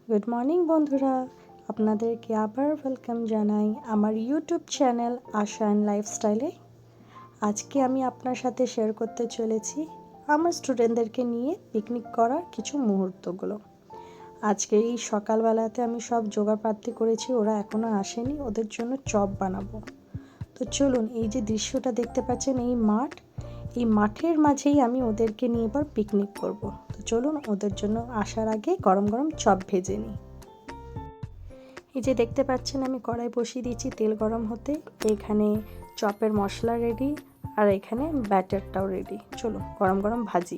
Good morning বন্ধুরা, আপনাদেরকে আবার ওয়েলকাম জানাই আমার ইউটিউব চ্যানেল আশা অ্যান্ড লাইফস্টাইলে। আজকে আমি আপনার সাথে শেয়ার করতে চলেছি আমার স্টুডেন্টদেরকে নিয়ে পিকনিক করার কিছু মুহূর্তগুলো। আজকে এই সকালবেলাতে আমি সব জোগাড়পাতি করেছি, ওরা এখনও আসেনি, ওদের জন্য চপ বানাবো। তো চলুন, এই যে দৃশ্যটা দেখতে পাচ্ছেন, এই মাঠের মাঝেই আমি ওদেরকে নিয়ে এবার পিকনিক করব। তো চলুন, ওদের জন্য আসার আগে গরম গরম চপ ভেজে নিই। এই যে দেখতে পাচ্ছেন, আমি কড়াই বসিয়ে দিয়েছি তেল গরম হতে। এখানে চপের মশলা রেডি, আর এখানে ব্যাটারটাও রেডি। চলুন গরম গরম ভাজি।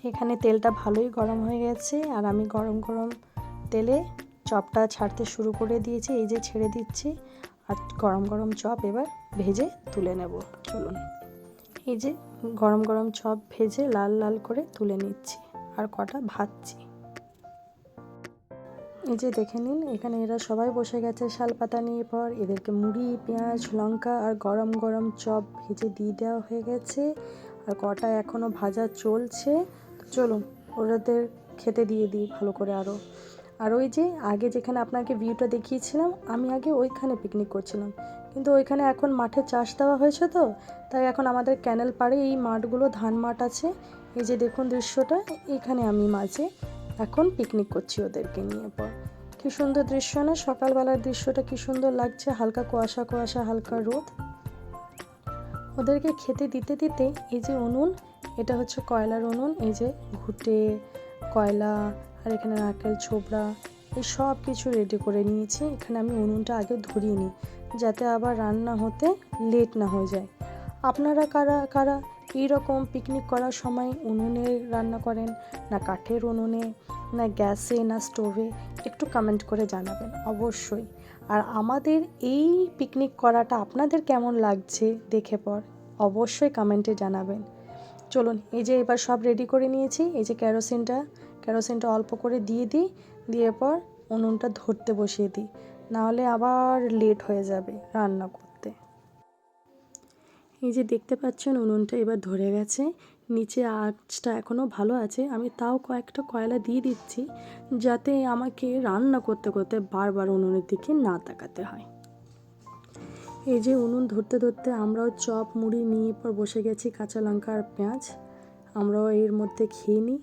এখানে তেলটা ভালোই গরম হয়ে গেছে, আর আমি গরম গরম তেলে চপটা ছাড়তে শুরু করে দিয়েছি। এই যে ছেড়ে দিচ্ছি, আর গরম গরম চপ এবার ভেজে তুলে নেব। চলুন, এই যে গরম গরম চপ ভেজে লাল লাল করে তুলে নিচ্ছি, আর কটা ভাজছি। এই যে দেখে নিন, এখানে এরা সবাই বসে গেছে শালপাতা নিয়ে। পর এদেরকে মুড়ি, পেঁয়াজ, লঙ্কা আর গরম গরম চপ ভেজে দিয়ে দেওয়া হয়ে গেছে, আর কটা এখনও ভাজা চলছে। চলুন ওদের খেতে দিয়ে দিই ভালো করে আরও। আর ওই যে আগে যেখানে আপনাকে ভিউটা দেখিয়েছিলাম, আমি আগে ওইখানে পিকনিক করছিলাম, কিন্তু ওইখানে এখন মাঠে চাষ দেওয়া হয়েছে, তো তাই এখন আমাদের ক্যানেল পাড়ে এই মাঠগুলো ধান মাঠ আছে। এই যে দেখুন দৃশ্যটা, এখানে আমি মাঝে এখন পিকনিক করছি ওদেরকে নিয়ে। পর কি সুন্দর দৃশ্য না, সকালবেলার দৃশ্যটা কি সুন্দর লাগছে, হালকা কুয়াশা কুয়াশা, হালকা রোদ। ওদেরকে খেতে দিতে দিতে এই যে উনুন, এটা হচ্ছে কয়লার উনুন। এই যে ঘুঁটে, কয়লা, আর এখানে নারকেল ছোবড়া, এই সব কিছু রেডি করে নিয়েছি। এখানে আমি উনুনটা আগে ধরিয়ে নিই, যাতে আবার রান্না হতে লেট না হয়ে যায়। আপনারা কারা কারা এইরকম পিকনিক করার সময় উনুনে রান্না করেন, না কাঠের উনুনে, না গ্যাসে, না স্টোভে, একটু কমেন্ট করে জানাবেন অবশ্যই। আর আমাদের এই পিকনিক করাটা আপনাদের কেমন লাগছে দেখে পর অবশ্যই কমেন্টে জানাবেন। চলুন, এই যে এবার সব রেডি করে নিয়েছি। এই যে কেরোসিনটা অল্প করে দিয়ে পর উনুনটা ধরতে বসিয়ে দিই, নাহলে আবার লেট হয়ে যাবে রান্না করতে। এই যে দেখতে পাচ্ছেন, উনুনটা এবার ধরে গেছে, নিচে আঁচটা এখনও ভালো আছে। আমি তাও কয়েকটা কয়লা দিয়ে দিচ্ছি, যাতে আমাকে রান্না করতে করতে বারবার উনুনের দিকে না তাকাতে হয়। এই যে উনুন ধরতে ধরতে আমরাও চপ মুড়ি নিয়ে পর বসে গেছি, কাঁচা লঙ্কা আর পেঁয়াজ। আমরাও এর মধ্যে খেয়ে নিই।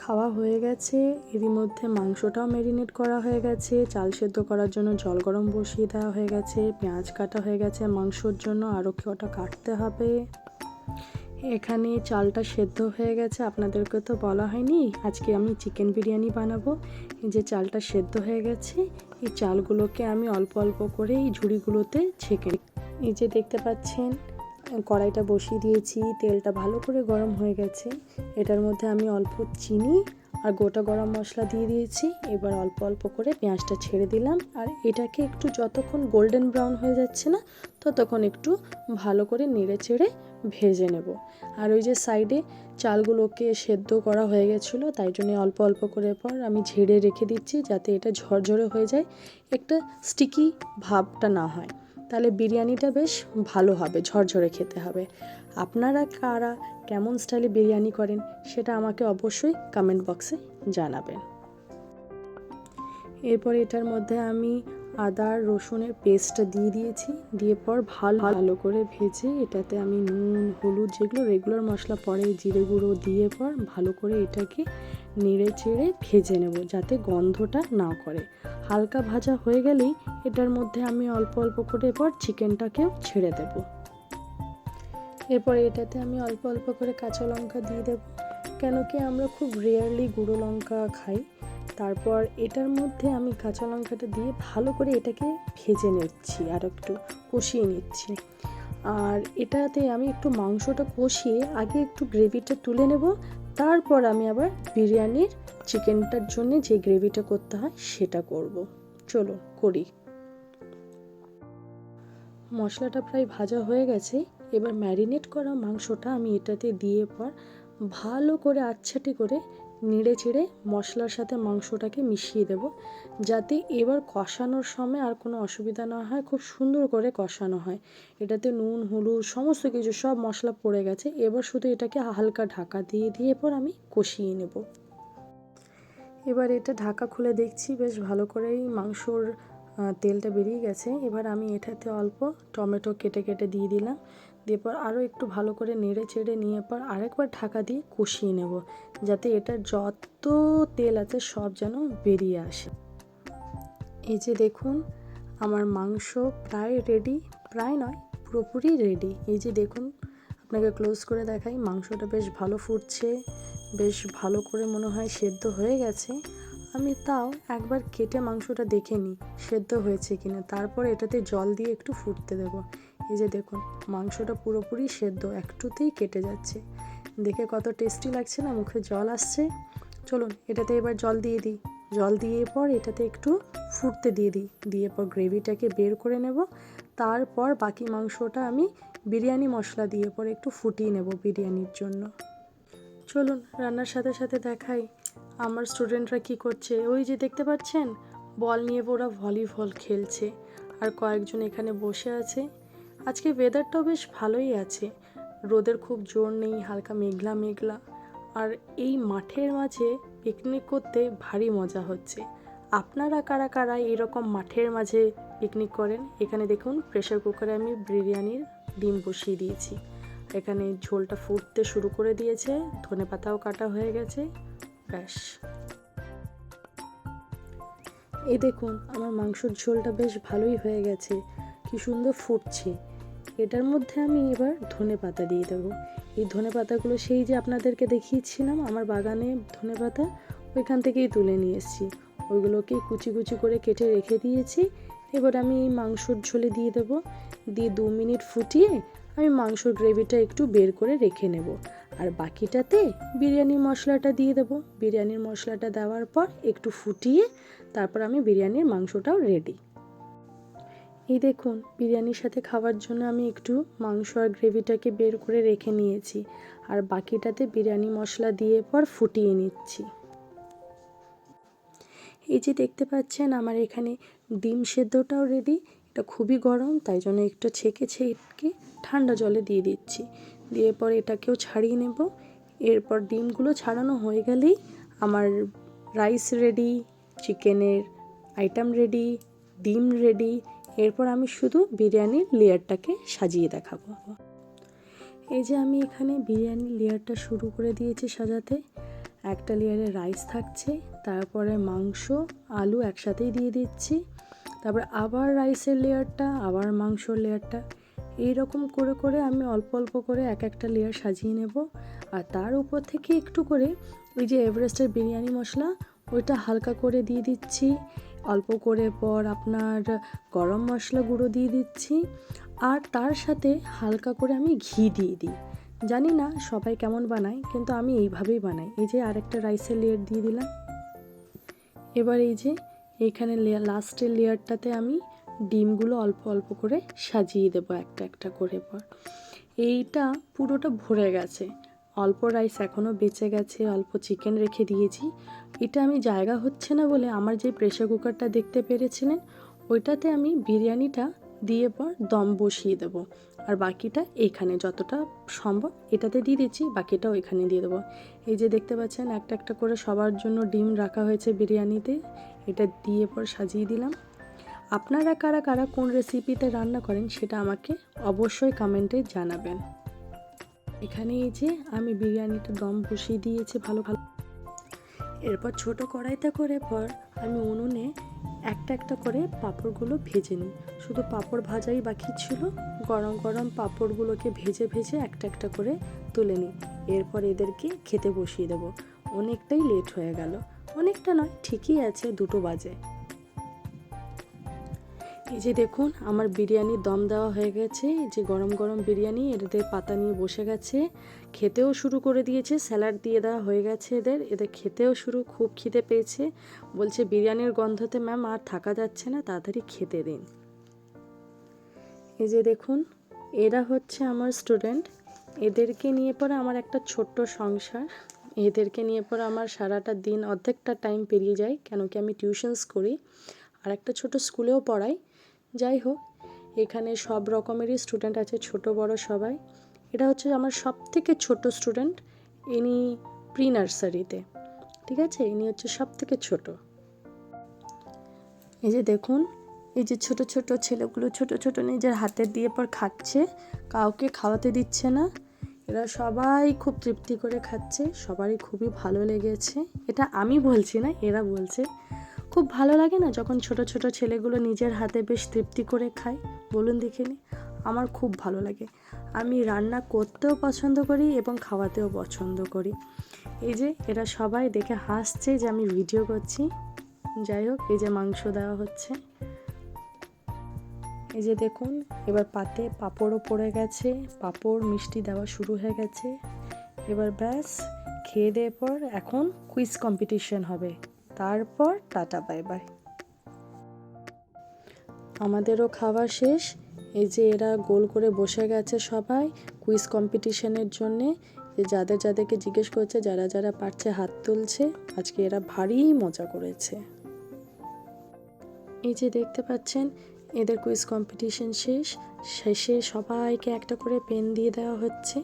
খাওয়া হয়ে গেছে, এরই মধ্যে মাংসটাও ম্যারিনেট করা হয়ে গেছে, চাল সেদ্ধ করার জন্য জল গরম বসিয়ে দেওয়া হয়ে গেছে, পেঁয়াজ কাটা হয়ে গেছে মাংসর জন্য, আরও কটা কাটতে হবে। এখানে চালটা সেদ্ধ হয়ে গেছে, আপনাদেরকে তো বলা হয়নি আজকে আমি চিকেন বিরিয়ানি বানাবো। এই যে চালটা সেদ্ধ হয়ে গেছে, এই চালগুলোকে আমি অল্প অল্প করে এই ঝুড়িগুলোতে ছেঁকে। এই যে দেখতে পাচ্ছেন, কড়াইটা বসিয়ে দিয়েছি, তেলটা ভালো করে গরম হয়ে গেছে। এটার মধ্যে আমি অল্প চিনি আর গোটা গরম মশলা দিয়ে দিয়েছি। এবার অল্প অল্প করে পেঁয়াজটা ছেড়ে দিলাম, আর এটাকে একটু যতক্ষণ গোল্ডেন ব্রাউন হয়ে যাচ্ছে না, ততক্ষণ একটু ভালো করে নেড়ে চেড়ে ভেজে নেব। আর ওই যে সাইডে চালগুলোকে সেদ্ধ করা হয়ে গেছিলো, তাই জন্য অল্প অল্প করে পর আমি ঝেড়ে রেখে দিচ্ছি, যাতে এটা ঝরঝরে হয়ে যায়, একটা স্টিকি ভাবটা না হয়, তাহলে বিরিয়ানিটা বেশ ভালো হবে, ঝরঝরে খেতে হবে। আপনারা কারা কেমন স্টাইলে বিরিয়ানি করেন সেটা আমাকে অবশ্যই কমেন্ট বক্সে জানাবেন। এরপর এটার মধ্যে আমি আদা রসুনের পেস্টটা দিয়ে দিয়েছি, দিয়ে পর ভালো করে ভেজে এটাতে আমি নুন, হলুদ, যেগুলো রেগুলার মশলা পড়ে, জিরে গুঁড়ো দিয়ে পর ভালো করে এটাকে নেড়ে চেড়ে ভেজে নেব, যাতে গন্ধটা না করে। হালকা ভাজা হয়ে গেলেই এটার মধ্যে আমি অল্প অল্প করে পর চিকেনটাকেও ছেড়ে দেব। এরপর এটাতে আমি অল্প অল্প করে কাঁচা লঙ্কা দিয়ে দেব, কেন কি আমরা খুব রেয়ারলি গুঁড়ো লঙ্কা খাই। তারপর এটার মধ্যে আমি কাঁচা লঙ্কাটা দিয়ে ভালো করে এটাকে ভেজে নিচ্ছি, আর একটু কষিয়ে নিচ্ছি। আর এটাতে আমি একটু মাংসটা কষিয়ে আগে একটু গ্রেভিটা তুলে নেব, তারপর আমি আবার বিরিয়ানির চিকেনটার জন্য যে গ্রেভিটা করতে হয় সেটা করব। চলো করি। মশলাটা প্রায় ভাজা হয়ে গেছে, এবার ম্যারিনেট করা মাংসটা আমি এটাতে দিয়ে পর ভালো করে আচ্ছাটি করে নেড়ে চেড়ে মশলার সাথে মাংসটাকে মিশিয়ে দেব, যাতে এবার কষানোর সময় আর কোনো অসুবিধা না হয়, খুব সুন্দর করে কষানো হয়। এটাতে নুন, হলুদ, সমস্ত কিছু সব মশলা পড়ে গেছে। এবার শুধু এটাকে হালকা ঢাকা দিয়ে পর আমি কষিয়ে নেব। এবার এটা ঢাকা খুলে দেখছি বেশ ভালো করেই মাংসর তেলটা বেরিয়ে গেছে। এবার আমি এটাতে অল্প টমেটো কেটে কেটে দিয়ে দিলাম। দিয়ে পর আরও একটু ভালো করে নেড়ে চেড়ে নিয়ে পর আরেকবার ঢাকা দিয়ে কষিয়ে নেব, যাতে এটার যত তেল আছে সব যেন বেরিয়ে আসে। এই যে দেখুন আমার মাংস প্রায় রেডি, প্রায় নয় পুরোপুরি রেডি। এই যে দেখুন, আপনাকে ক্লোজ করে দেখাই, মাংসটা বেশ ভালো ফুটছে, বেশ ভালো করে মনে হয় সেদ্ধ হয়ে গেছে। আমি তাও একবার কেটে মাংসটা দেখে নিই সেদ্ধ হয়েছে কিনা, তারপর এটাতে জল দিয়ে একটু ফুটতে দেব। এই যে দেখুন মাংসটা পুরোপুরি সেদ্ধ, একটুতেই কেটে যাচ্ছে। দেখে কত টেস্টি লাগছে না, মুখে জল আসছে। চলুন এটাতে এবার জল দিয়ে দিই। জল দিয়ে পর এটাতে একটু ফুটতে দিয়ে দিই, দিয়ে পর গ্রেভিটাকে বের করে নেব। তারপর বাকি মাংসটা আমি বিরিয়ানি মশলা দিয়ে পর একটু ফুটিয়ে নেব বিরিয়ানির জন্য। চলুন রান্নার সাথে সাথে দেখাই আমার স্টুডেন্টরা কি করছে। ওই যে দেখতে পাচ্ছেন বল নিয়ে ওরা ভলিবল খেলছে, আর কয়েকজন এখানে বসে আছে। আজকে ওয়েদারটাও বেশ ভালোই আছে, রোদের খুব জোর নেই, হালকা মেঘলা মেঘলা। আর এই মাঠের মাঝে পিকনিক করতে ভারী মজা হচ্ছে। আপনারা কারা কারা এরকম মাঠের মাঝে পিকনিক করেন? এখানে দেখুন প্রেসার কুকারে আমি বিরিয়ানির ডিম বসিয়ে দিয়েছি। এখানে ঝোলটা ফুটতে শুরু করে দিয়েছে, ধনেপাতাও কাটা হয়ে গেছে। ব্যাস, এই দেখুন আমার মাংসর ঝোলটা বেশ ভালোই হয়ে গেছে, কি সুন্দর ফুটছে। এটার মধ্যে আমি এবার ধনেপাতা দিয়ে দেবো। এই ধনেপাতাগুলো সেই যে আপনাদেরকে দেখিয়েছিলাম আমার বাগানে ধনেপাতা, ওইখান থেকেই তুলে নিয়ে এসেছি। ওইগুলোকে কুচি কুচি করে কেটে রেখে দিয়েছি। এবার আমি এই মাংসর ঝোলে দিয়ে দেবো, দিয়ে 2 মিনিট ফুটিয়ে আমি মাংসর গ্রেভিটা একটু বের করে রেখে নেব। আর বাকিটাতে বিরিয়ানি মশলাটা দিয়ে দেবো। বিরিয়ানির মশলাটা দেওয়ার পর একটু ফুটিয়ে তারপর আমি বিরিয়ানির মাংসটাও রেডি। এই দেখুন বিরিয়ানির সাথে খাওয়ার জন্য আমি একটু মাংস আর গ্রেভিটাকে বের করে রেখে নিয়েছি, আর বাকিটাতে বিরিয়ানি মশলা দিয়ে পর ফুটিয়ে নিচ্ছি। এই যে দেখতে পাচ্ছেন আমার এখানে ডিম সেদ্ধটাও রেডি। এটা খুবই গরম, তাই জন্য একটু ছেঁকে ছেঁকে ঠান্ডা জলে দিয়ে দিচ্ছি। দিয়ে পর এটাকেও ছাড়িয়ে নেব। এরপর ডিমগুলো ছাড়ানো হয়ে গেলেই আমার রাইস রেডি, চিকেনের আইটেম রেডি, ডিম রেডি। এরপর আমি শুধু বিরিয়ানির লেয়ারটাকে সাজিয়ে দেখাবো। এই যে আমি এখানে বিরিয়ানির লেয়ারটা শুরু করে দিয়েছি সাজাতে। একটা লেয়ারে রাইস থাকছে, তারপরে মাংস আলু একসাথেই দিয়ে দিচ্ছি, তারপর আবার রাইসের লেয়ারটা, আবার মাংসর লেয়ারটা। এই রকম করে করে আমি অল্প অল্প করে এক একটা লেয়ার সাজিয়ে নেব। আর তার উপর থেকে একটু করে ওই যে এভারেস্টের বিরিয়ানি মশলা, ওইটা হালকা করে দিয়ে দিচ্ছি। অল্প করে পর আপনার গরম মশলা গুঁড়ো দিয়ে দিচ্ছি, আর তার সাথে হালকা করে আমি ঘি দিয়ে দিই। জানি না সবাই কেমন বানায়, কিন্তু আমি এইভাবেই বানাই। এই যে আরেকটা রাইসের লেয়ার দিয়ে দিলাম। এবার এই যে এইখানে লাস্টের লেয়ারটাতে আমি ডিমগুলো অল্প অল্প করে সাজিয়ে দেবো একটা একটা করে। পর এইটা পুরোটা ভরে গেছে, অল্প রাইস এখনও বেঁচে গেছে, অল্প চিকেন রেখে দিয়েছি। এটা আমি জায়গা হচ্ছে না বলে আমার যে প্রেসার কুকারটা দেখতে পেরেছিলেন, ওইটাতে আমি বিরিয়ানিটা দিয়ে পর দম বসিয়ে দেবো। আর বাকিটা এইখানে যতটা সম্ভব এটাতে দিয়ে দিচ্ছি, বাকিটাও এখানে দিয়ে দেবো। এই যে দেখতে পাচ্ছেন একটা একটা করে সবার জন্য ডিম রাখা হয়েছে বিরিয়ানিতে, এটা দিয়ে পর সাজিয়ে দিলাম। আপনারা কারা কারা কোন রেসিপিতে রান্না করেন সেটা আমাকে অবশ্যই কমেন্টে জানাবেন। এখানে এই যে আমি বিরিয়ানিটা দম বসিয়ে দিয়েছি ভালো ভালো। এরপর ছোট কড়াইতে করে পর আমি উনুনে একটা একটা করে পাঁপড়গুলো ভেজে নিই। শুধু পাঁপড় ভাজাই বাকি ছিল, গরম গরম পাঁপড়গুলোকে ভেজে ভেজে একটা একটা করে তুলে নিই। এরপর এদেরকে খেতে বসিয়ে দেবো। অনেকটাই লেট হয়ে গেল, অনেকটা নয় ঠিকই আছে, 2টো বাজে। এই যে দেখুন আমার বিরিয়ানির দম দেওয়া হয়ে গেছে। যে গরম গরম বিরিয়ানি, এদের পাতা নিয়ে বসে গেছে, খেতেও শুরু করে দিয়েছে। স্যালাড দিয়ে দেওয়া হয়ে গেছে এদের খেতেও শুরু, খুব খিদে পেয়েছে। বলছে বিরিয়ানির গন্ধতে ম্যাম আর থাকা যাচ্ছে না, তাড়াতাড়ি খেতে দিন। এই যে দেখুন এরা হচ্ছে আমার স্টুডেন্ট, এদেরকে নিয়ে পরে আমার একটা ছোট্ট সংসার। এদেরকে নিয়ে পরে আমার সারাটা দিন অর্ধেকটা টাইম পেরিয়ে যায়, কেন কি আমি টিউশনস করি আর একটা ছোট স্কুলেও পড়াই। যাই হোক, এখানে সব রকমেরই স্টুডেন্ট আছে, ছোট বড় সবাই। এটা হচ্ছে আমার সব থেকে ছোট স্টুডেন্ট, ইনি প্রি নার্সারিতে। ঠিক আছে, ইনি হচ্ছে সব থেকে ছোট। এই যে দেখুন, এই যে ছোট ছোট ছেলেগুলো ছোট ছোট নিজের হাতে দিয়ে পর খাচ্ছে, কাউকে খাওয়াতে দিচ্ছে না। এরা সবাই খুব তৃপ্তি করে খাচ্ছে, সবারই খুবই ভালো লেগেছে। এটা আমি বলছি না, এরা বলছে। খুব ভালো লাগে না যখন ছোট ছোট ছেলেগুলো নিজের হাতে বেশ তৃপ্তি করে খায়? বলুন দেখিনি, আমার খুব ভালো লাগে। আমি রান্না করতেও পছন্দ করি এবং খাওয়াতেও পছন্দ করি। এই যে এরা সবাই দেখে হাসছে যে আমি ভিডিও করছি। যাই হোক, এই যে মাংস দেওয়া হচ্ছে। এই যে দেখুন, এবার পাতে পাঁপড়ও পড়ে গেছে, পাঁপড় মিষ্টি দেওয়া শুরু হয়ে গেছে। এবার ব্যাস, খেয়ে দেওয়ার পর এখন কুইজ কম্পিটিশন হবে, তারপর টাটা বাই বাই। আমাদেরও খাওয়া শেষ। এই যে এরা গোল করে বসে গেছে সবাই কুইজ কম্পিটিশনের জন্যে। যে যাদের যাদেরকে জিজ্ঞেস করছে, যারা যারা পারছে হাত তুলছে। আজকে এরা ভারী মজা করেছে। এই যে দেখতে পাচ্ছেন, এদের কুইজ কম্পিটিশন শেষে সবাইকে একটা করে পেন দিয়ে দেওয়া হচ্ছে।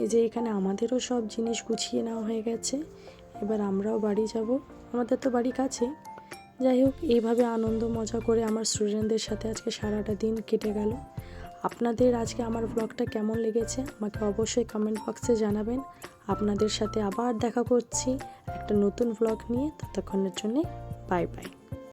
এই যে এখানে আমাদেরও সব জিনিস গুছিয়ে নেওয়া হয়ে গেছে। এবার আমরাও বাড়ি যাব, আমাদের তো বাড়ি কাছে। যাই হোক, এইভাবে আনন্দ মজা করে আমার স্টুডেন্টদের সাথে আজকে সারাটা দিন কেটে গেল। আপনাদের আজকে আমার ব্লগটা কেমন লেগেছে আমাকে অবশ্যই কমেন্ট বক্সে জানাবেন। আপনাদের সাথে আবার দেখা করছি একটা নতুন ব্লগ নিয়ে। ততক্ষণের জন্যে বাই বাই।